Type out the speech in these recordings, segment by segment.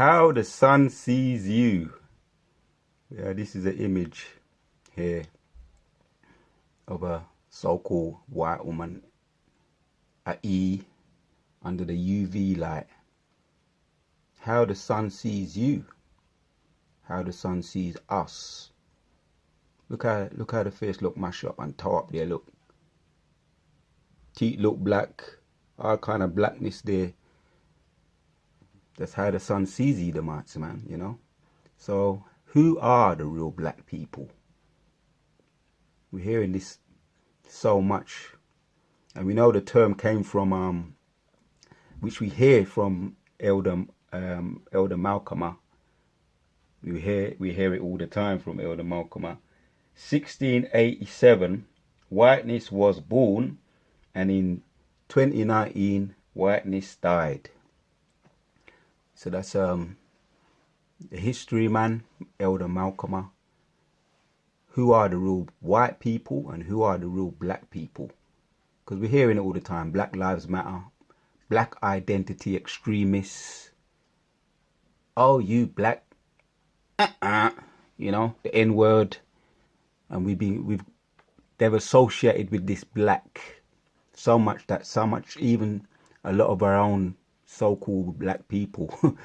How the sun sees you. Yeah, this is an image here of a so-called white woman, a E, under the UV light. How the sun sees you. How the sun sees us. Look how the face look mashed up and tore up there. Look, teeth look black, all kind of blackness there. That's how the sun sees you, the mates, man. You know. So who are the real black people? We're hearing this so much, and we know the term came from which we hear from Elder Malcolm. We hear it all the time from Elder Malcolm. 1687, whiteness was born, and in 2019, whiteness died. So that's the history man, Elder Malcolm. Who are the real white people and who are the real black people? Because we're hearing it all the time. Black Lives Matter, black identity extremists. Oh, you black, you know, the N-word, and they've associated with this black so much even a lot of our own so-called black people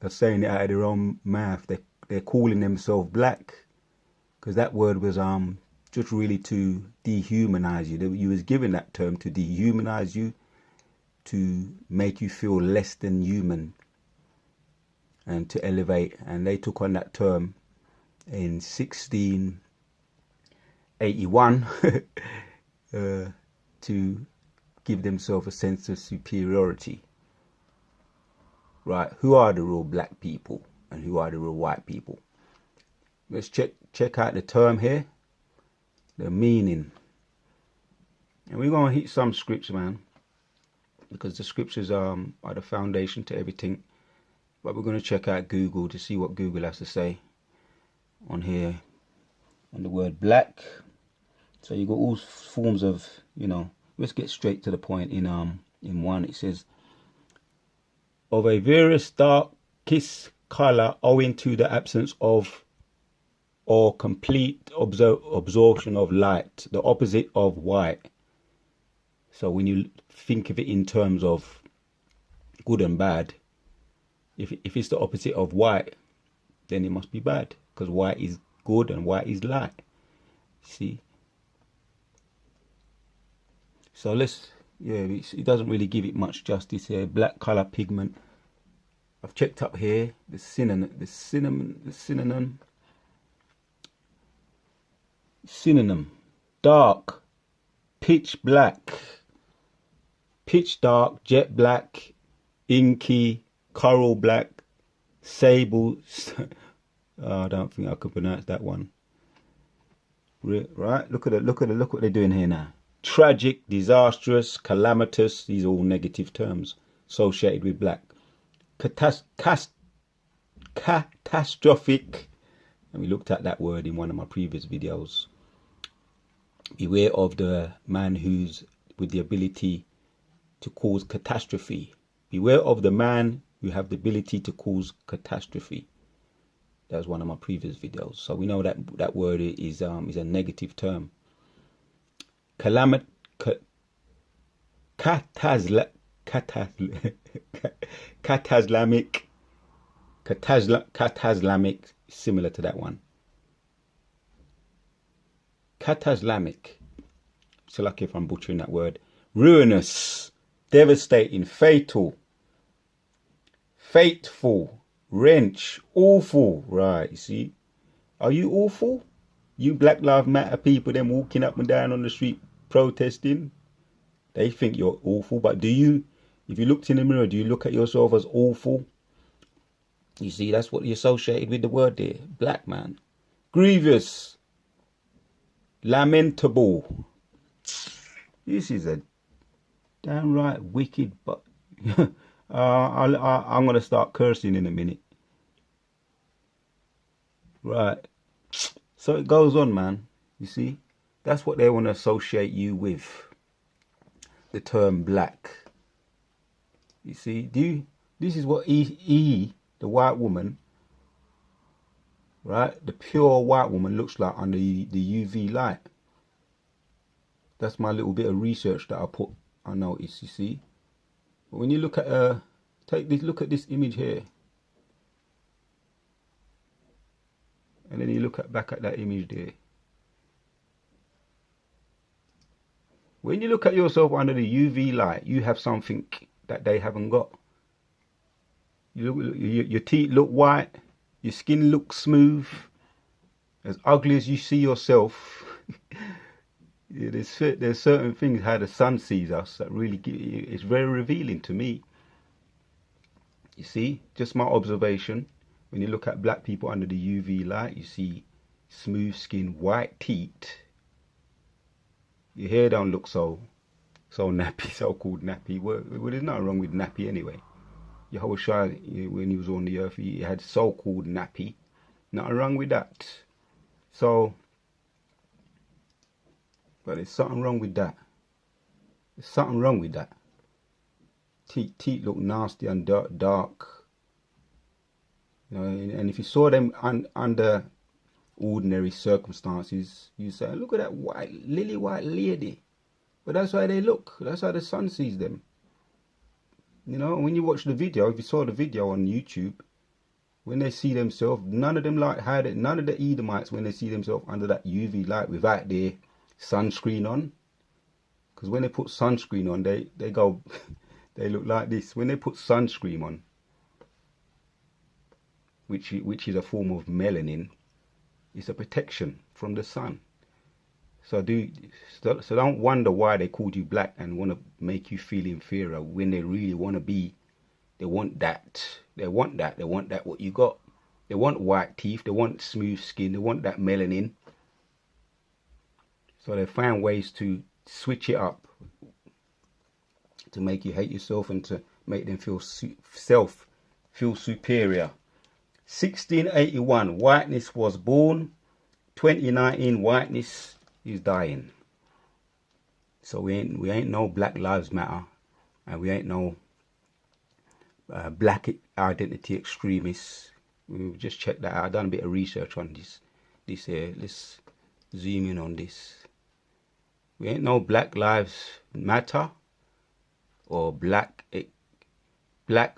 are saying it out of their own mouth. They're calling themselves black, because that word was just really to dehumanize you. You was given that term to dehumanize you, to make you feel less than human, and to elevate. And they took on that term in 1681 to give themselves a sense of superiority. Right, who are the real black people and who are the real white people? Let's check out the term here, the meaning. And we're going to hit some scripts, man, because the scriptures are the foundation to everything. But we're going to check out Google to see what Google has to say on here, on the word black. So you got all forms of, you know, let's get straight to the point. In one, it says, of a various darkest color owing to the absence of or complete absorption of light, the opposite of white. So when you think of it in terms of good and bad, if it's the opposite of white, then it must be bad, because white is good and white is light. See? So it doesn't really give it much justice here. Black color pigment. I've checked up here the synonym: dark, pitch black, pitch dark, jet black, inky, coral black, sable. I don't think I could pronounce that one. Right? Look what they're doing here now. Tragic, disastrous, calamitous. These are all negative terms associated with black. Catastrophic. And we looked at that word in one of my previous videos. Beware of the man who's with the ability to cause catastrophe. Beware of the man who have the ability to cause catastrophe. That was one of my previous videos. So we know that word is a negative term. Cataslamic, similar to that one. Cataslamic, so lucky if I'm butchering that word. Ruinous, devastating, fatal, fateful, wrench, awful. Right, you see? Are you awful? You Black Lives Matter people, them walking up and down on the street protesting, they think you're awful. But do you, if you looked in the mirror, do you look at yourself as awful? You see, that's what you associated with the word there. Black, man. Grievous. Lamentable. This is a downright wicked, but I'm going to start cursing in a minute. Right. So it goes on, man. You see, that's what they want to associate you with. The term black. You see, this is what E the white woman, right? The pure white woman looks like under the UV light. That's my little bit of research that I noticed, you see. But when you look at look at this image here. And then you look back at that image there. When you look at yourself under the UV light, you have something that they haven't got. Your teeth look white, your skin looks smooth, as ugly as you see yourself. There's certain things how the sun sees us that really it's very revealing to me. You see, just my observation. When you look at black people under the UV light, you see smooth skin, white teeth. Your hair don't look so nappy, so-called nappy. Well, there's nothing wrong with nappy anyway. Yahushua, when he was on the earth, he had so-called nappy. Nothing wrong with that. So, but there's something wrong with that. There's something wrong with that. Teeth look nasty and dark. You know, and if you saw them under ordinary circumstances, you say, look at that lily white lady. But that's how they look. That's how the sun sees them. You know, when you watch the video, if you saw the video on YouTube, when they see themselves, none of them none of the Edomites, when they see themselves under that UV light without their sunscreen on. Because when they put sunscreen on, they go, they look like this. When they put sunscreen on, which is a form of melanin, it's a protection from the sun. So don't wonder why they called you black and want to make you feel inferior when they really want to be. They want that. They want that what you got. They want white teeth. They want smooth skin. They want that melanin. So they find ways to switch it up to make you hate yourself and to make them feel superior. 1681, whiteness was born. 2019, whiteness is dying. So we ain't no Black Lives Matter, and we ain't no black identity extremists. We just checked that out. I've done a bit of research on this here. Let's zoom in on this. We ain't no Black Lives Matter or black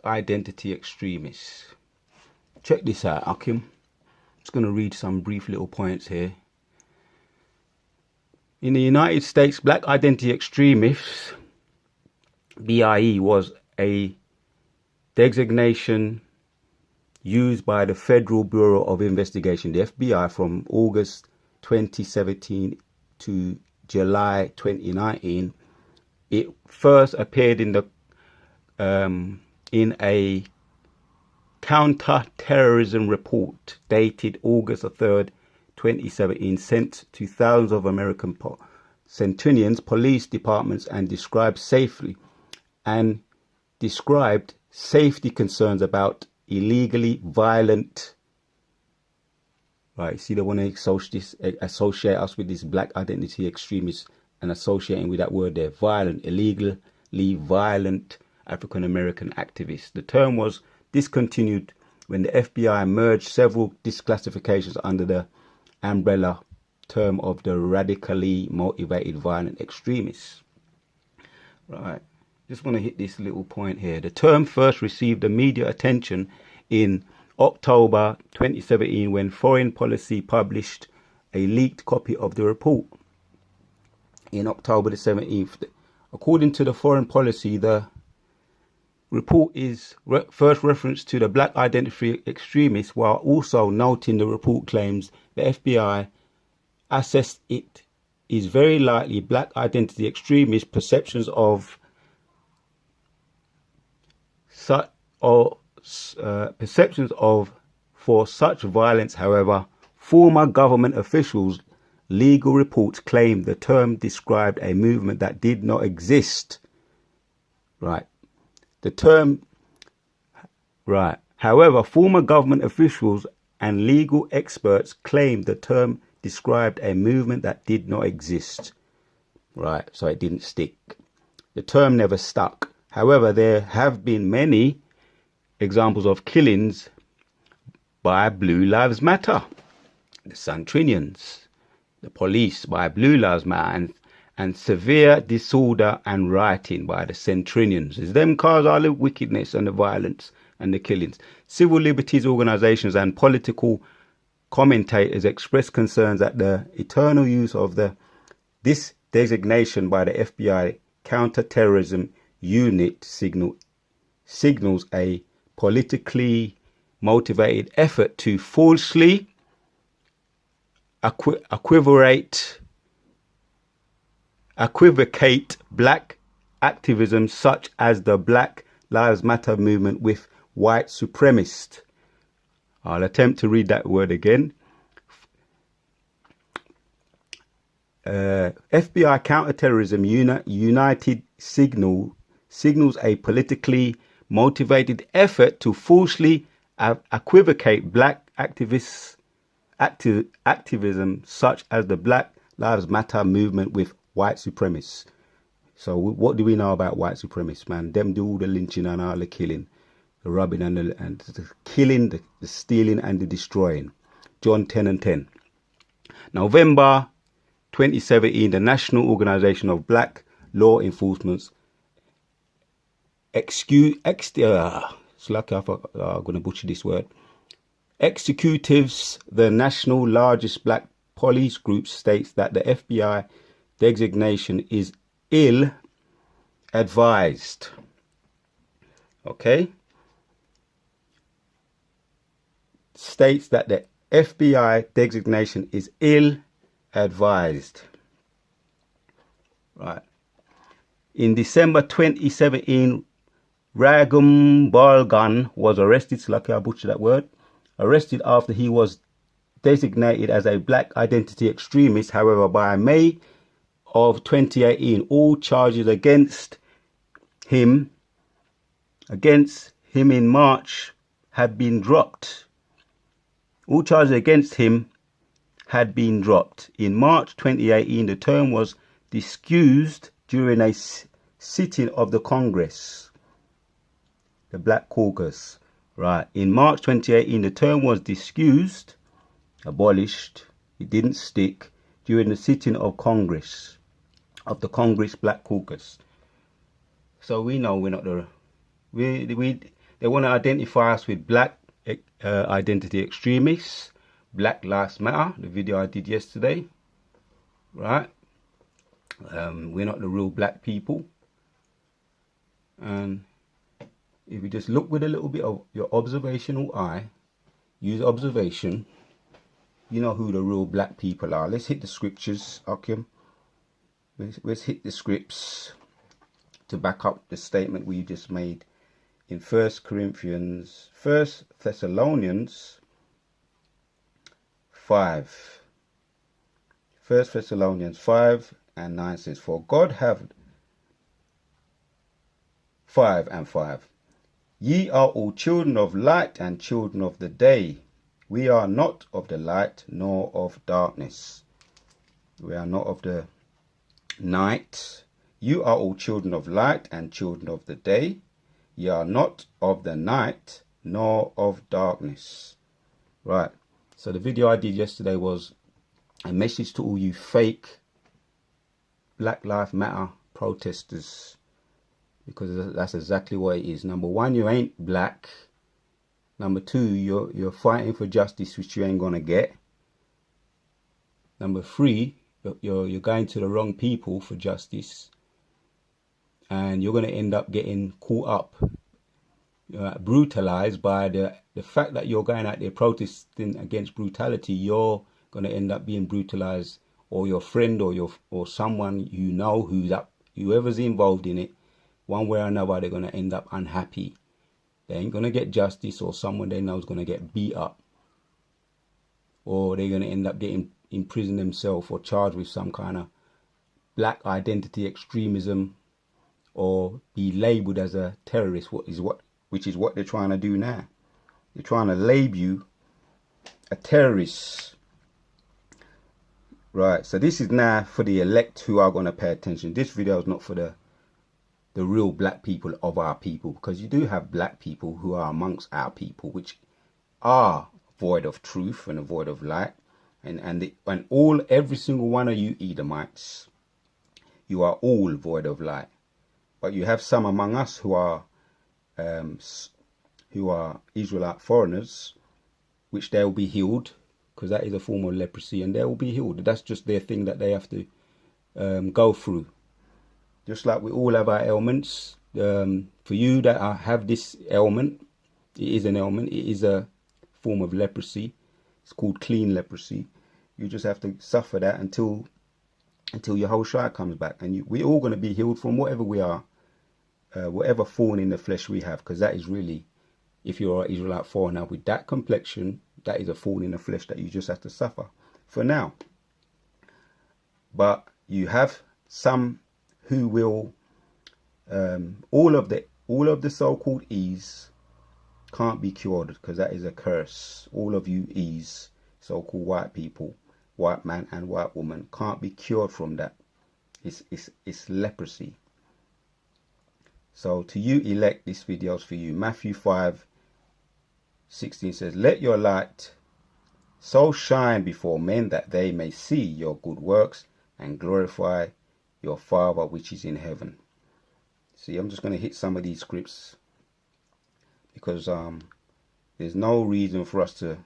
identity extremists. Check this out, Akim. I'm just going to read some brief little points here. In the United States, black identity extremists, BIE, was a designation used by the Federal Bureau of Investigation, the FBI, from August 2017 to July 2019. It first appeared in a counter-terrorism report dated August 3rd, 2017, sent to thousands of American centurions, police departments, and described safety concerns about illegally violent. Right, see, they want to associate us with this black identity extremists and associating with that word there, violent, illegally violent African American activists. The term was discontinued when the FBI merged several disclassifications under the umbrella term of the radically motivated violent extremists. Right, just want to hit this little point here. The term first received immediate attention in October 2017 when Foreign Policy published a leaked copy of the report. In October the 17th, according to the Foreign Policy, the report is first reference to the black identity extremists, while also noting the report claims the FBI assessed it is very likely black identity extremist perceptions of for such violence. However, former government officials' legal reports claim the term described a movement that did not exist. Right. The term, right. However, former government officials and legal experts claim the term described a movement that did not exist. Right. So it didn't stick. The term never stuck. However, there have been many examples of killings by Blue Lives Matter. The Centrinians. The police by Blue Lives Matter. And severe disorder and rioting by the Centrinians. It's them cause all the wickedness and the violence and the killings. Civil liberties organizations and political commentators express concerns at the eternal use of this designation by the FBI counter-terrorism unit signals a politically motivated effort to falsely equivocate black activism such as the Black Lives Matter movement with white supremacist. I'll attempt to read that word again. FBI counterterrorism united signals a politically motivated effort to falsely equivocate black activism such as the Black Lives Matter movement with white supremacists. So what do we know about white supremacists, man? Them do all the lynching and all the killing, the robbing and the killing, the stealing and the destroying. John 10:10. November 2017, the National Organization of Black Law Enforcement Executives, the national largest black police group, states that the FBI designation is ill-advised. Okay? States that the FBI designation is ill-advised. Right. In December 2017, Ragum Balgan was arrested. It's lucky I butchered that word. Arrested after he was designated as a black identity extremist. However, by May of 2018, all charges against him in March had been dropped. All charges against him had been dropped. In March 2018, the term was discussed during a sitting of the Congress, the Black Caucus. Right. In March 2018, the term was discussed, abolished. It didn't stick during the sitting of Congress, of the Congress Black Caucus. So we know we're not they want to identify us with black identity extremists, Black Lives Matter, the video I did yesterday. Right. We're not the real black people. And if you just look with a little bit of your observational eye, use observation, you know who the real black people are. Let's hit the scriptures, Akim. Let's hit the scripts to back up the statement we just made in 1 Thessalonians 5. 1 Thessalonians 5:9 says, "For God have 5:5. Ye are all children of light and children of the day. We are not of the light nor of darkness." We are not of the night. You are all children of light and children of the day. Ye are not of the night nor of darkness. Right. So the video I did yesterday was a message to all you fake Black Lives Matter protesters. Because that's exactly what it is. Number one, you ain't black. Number two, you're fighting for justice, which you ain't gonna get. Number three, you're going to the wrong people for justice, and you're gonna end up getting caught up, brutalized by the fact that you're going out there protesting against brutality. You're gonna end up being brutalized, or your friend or someone you know whoever's involved in it. One way or another, they're going to end up unhappy. They ain't going to get justice, or someone they know is going to get beat up. Or they're going to end up getting in prison themselves or charged with some kind of black identity extremism, or be labelled as a terrorist, which is what they're trying to do now. They're trying to label you a terrorist. Right, so this is now for the elect who are going to pay attention. This video is not for the real black people of our people, because you do have black people who are amongst our people, which are void of truth and a void of light. And every single one of you Edomites, you are all void of light. But you have some among us who are Israelite foreigners, which they will be healed, because that is a form of leprosy, and they will be healed. That's just their thing that they have to go through. Just like we all have our ailments. For you that have this ailment, it is an ailment. It is a form of leprosy. It's called clean leprosy. You just have to suffer that until your whole Shai comes back, and we're all going to be healed from whatever we are, whatever thorn in the flesh we have, because that is really, if you're an Israelite foreigner with that complexion, that is a thorn in the flesh that you just have to suffer for now. But you have some who will, all of the so-called E's can't be cured, because that is a curse. All of you E's, so-called white people, white man and white woman, can't be cured from that. It's leprosy. So to you elect, this video is for you. Matthew 5:16 says, "Let your light so shine before men that they may see your good works and glorify your Father which is in heaven." See, I'm just going to hit some of these scripts, because there's no reason for us to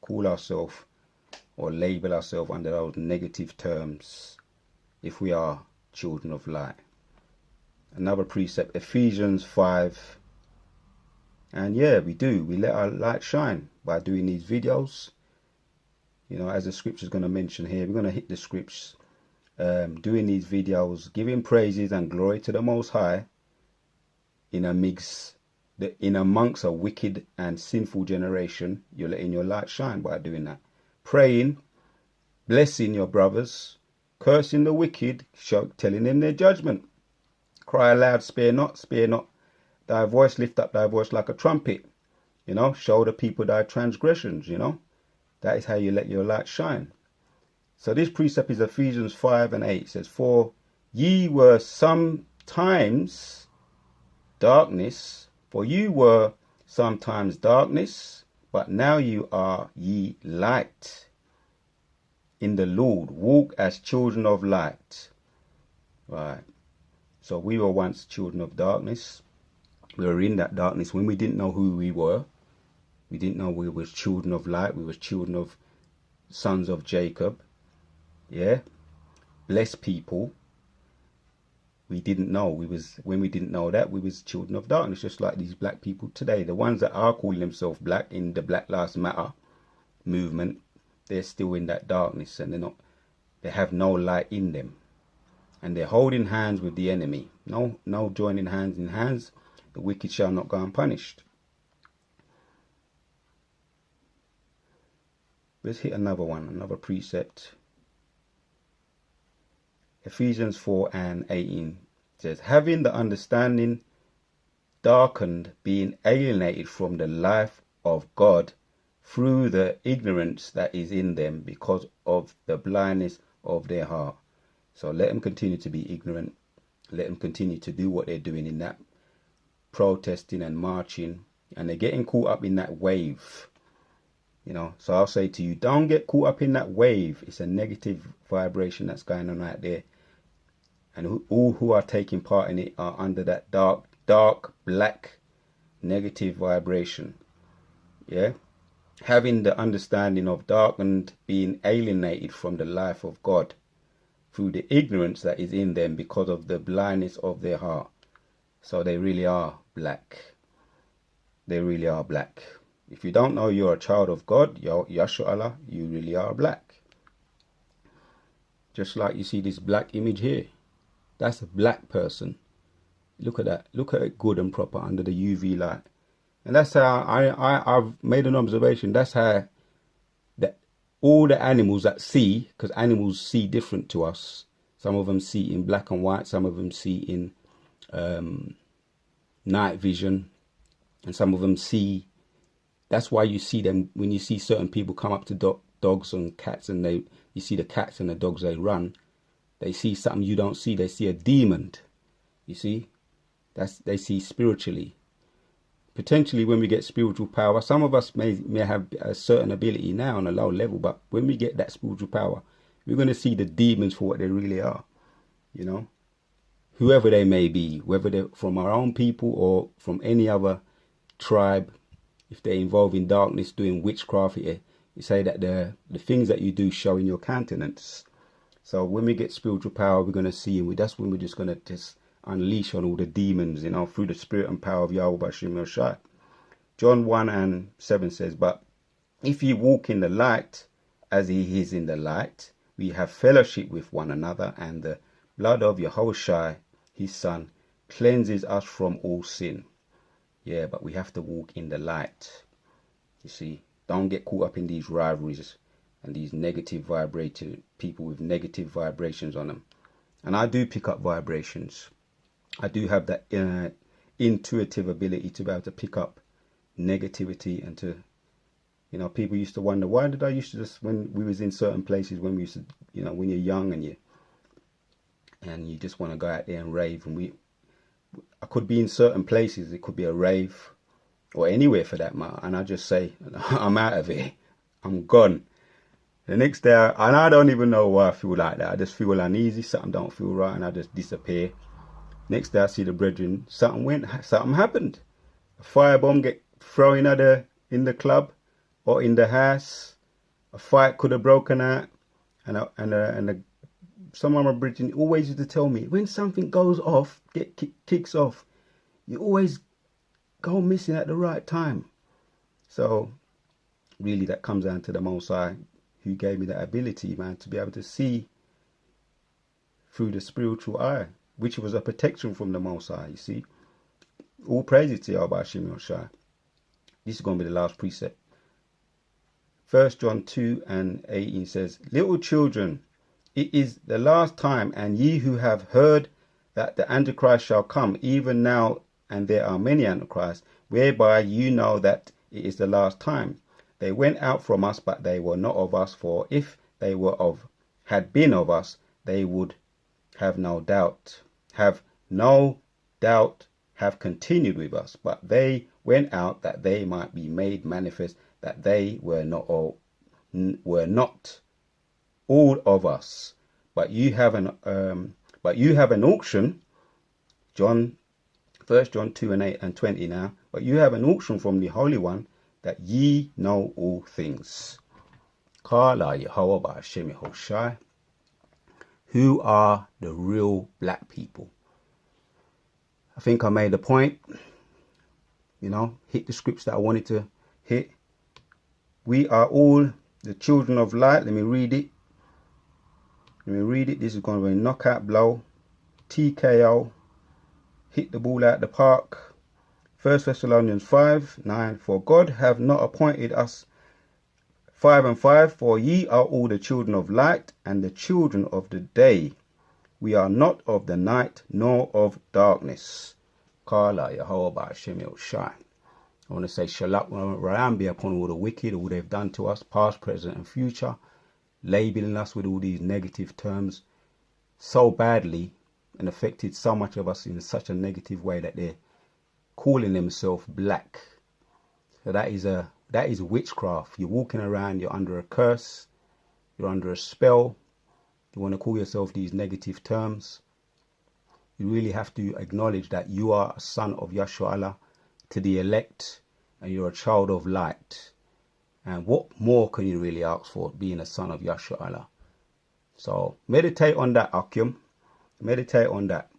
call ourselves or label ourselves under those negative terms if we are children of light. Another precept, Ephesians 5. And yeah, we let our light shine by doing these videos. You know, as the scripture is going to mention here, we're going to hit the scripts, doing these videos, giving praises and glory to the Most High in amongst a wicked and sinful generation. You're letting your light shine by doing that. Praying, blessing your brothers, cursing the wicked, telling them their judgment. Cry aloud, spare not, thy voice, lift up thy voice like a trumpet. You know, show the people thy transgressions, you know. That is how you let your light shine. So this precept is Ephesians 5:8. It says, "For ye were sometimes darkness, but now you are ye light in the Lord. Walk as children of light." Right. So we were once children of darkness. We were in that darkness when we didn't know who we were. We didn't know we were children of light. We were children of sons of Jacob. Yeah. Blessed people. We didn't know. When we didn't know that, we was children of darkness, just like these black people today. The ones that are calling themselves black in the Black Lives Matter movement, they're still in that darkness, and they have no light in them. And they're holding hands with the enemy. No joining hands in hands. The wicked shall not go unpunished. Let's hit another one, another precept. Ephesians 4:18 says, "Having the understanding darkened, being alienated from the life of God through the ignorance that is in them because of the blindness of their heart." So let them continue to be ignorant. Let them continue to do what they're doing in that protesting and marching. And they're getting caught up in that wave. You know, so I'll say to you, don't get caught up in that wave. It's a negative vibration that's going on out there. And all who are taking part in it are under that dark, black, negative vibration. Yeah. Having the understanding of darkened, being alienated from the life of God through the ignorance that is in them because of the blindness of their heart. So they really are black. They really are black. If you don't know you're a child of God, Yahshua Allah, you really are black. Just like you see this black image here. That's a black person. Look at that. Look at it good and proper under the UV light. And that's how I've made an observation. That's how all the animals that see, because animals see different to us. Some of them see in black and white. Some of them see in night vision. And some of them see. That's why you see them when you see certain people come up to dogs and cats, and you see the cats and the dogs, they run. They see something you don't see. They see a demon. You see? They see spiritually. potentially when we get spiritual power, some of us may have a certain ability now on a low level, but when we get that spiritual power, we're going to see the demons for what they really are, you know, whoever they may be, whether they're from our own people or from any other tribe. If they're involved in darkness, doing witchcraft, you say that the things that you do show in your countenance. So when we get spiritual power, we're going to see, and that's when we're just going to just unleash on all the demons, you know, through the spirit and power of Yahweh Bashim Yoshai. John 1:7 says, but if you walk in the light as he is in the light, we have fellowship with one another, and the blood of Yahushua, his son, cleanses us from all sin. Yeah, but we have to walk in the light. You see, don't get caught up in these rivalries and these negative vibrating people with negative vibrations on them. And I do pick up vibrations. I do have that intuitive ability to be able to pick up negativity and to, you know, people used to wonder, why did I used to just, when we was in certain places, when we used to, you know, when you're young and you just want to go out there and rave, and I could be in certain places, it could be a rave or anywhere for that matter, and I just say, I'm out of here, I'm gone. The next day, and I don't even know why I feel like that. I just feel uneasy, something don't feel right, and I just disappear. Next day I see the brethren, something happened. A firebomb get thrown in the club or in the house. A fight could have broken out, and some of my brethren always used to tell me, when something goes off, kicks off, you always go missing at the right time. So really that comes down to the Most High, who gave me that ability, man, to be able to see through the spiritual eye, which was a protection from the Most High, you see. All praises to Yahweh Hashem Yoshai. This is going to be the last precept. 1 John 2:18 says, little children, it is the last time, and ye who have heard that the Antichrist shall come, even now, and there are many Antichrists, whereby you know that it is the last time. They went out from us, but they were not of us, for if they had been of us, they would have no doubt have continued with us. But they went out that they might be made manifest that they were not all of us. But you have an auction, 1 John 2:20 now. But you have an auction from the Holy One, that ye know all things. Kala Yahweh Ba'Shem Yehoshai. Who are the real black people? I think I made a point, you know, hit the scripts that I wanted to hit. We are all the children of light. Let me read it. This is going to be a knockout blow. TKO. Hit the ball out the park. 1 Thessalonians 5:9. For God have not appointed us 5:5. For ye are all the children of light and the children of the day. We are not of the night nor of darkness. Kala Yahweh Ba'Shem Yoshai. I want to say Shalak Ra'am be upon all the wicked, all they've done to us, past, present and future, labeling us with all these negative terms so badly and affected so much of us in such a negative way that they're calling themselves black. So that is witchcraft. You're walking around, you're under a curse, you're under a spell. You want to call yourself these negative terms. You really have to acknowledge that you are a son of Yahshua Allah to the elect, and you're a child of light. And what more can you really ask for, being a son of Yahshua Allah? So meditate on that, Akim. Meditate on that.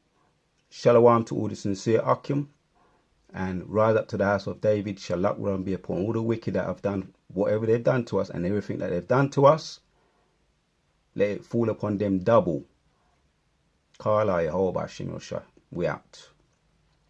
Shalom to all the sincere Akim, and rise up to the house of David. Shalak will be upon all the wicked that have done whatever they've done to us, and everything that they've done to us, let it fall upon them double. Kala Yahweh Ba'Shem Yoshai. We out.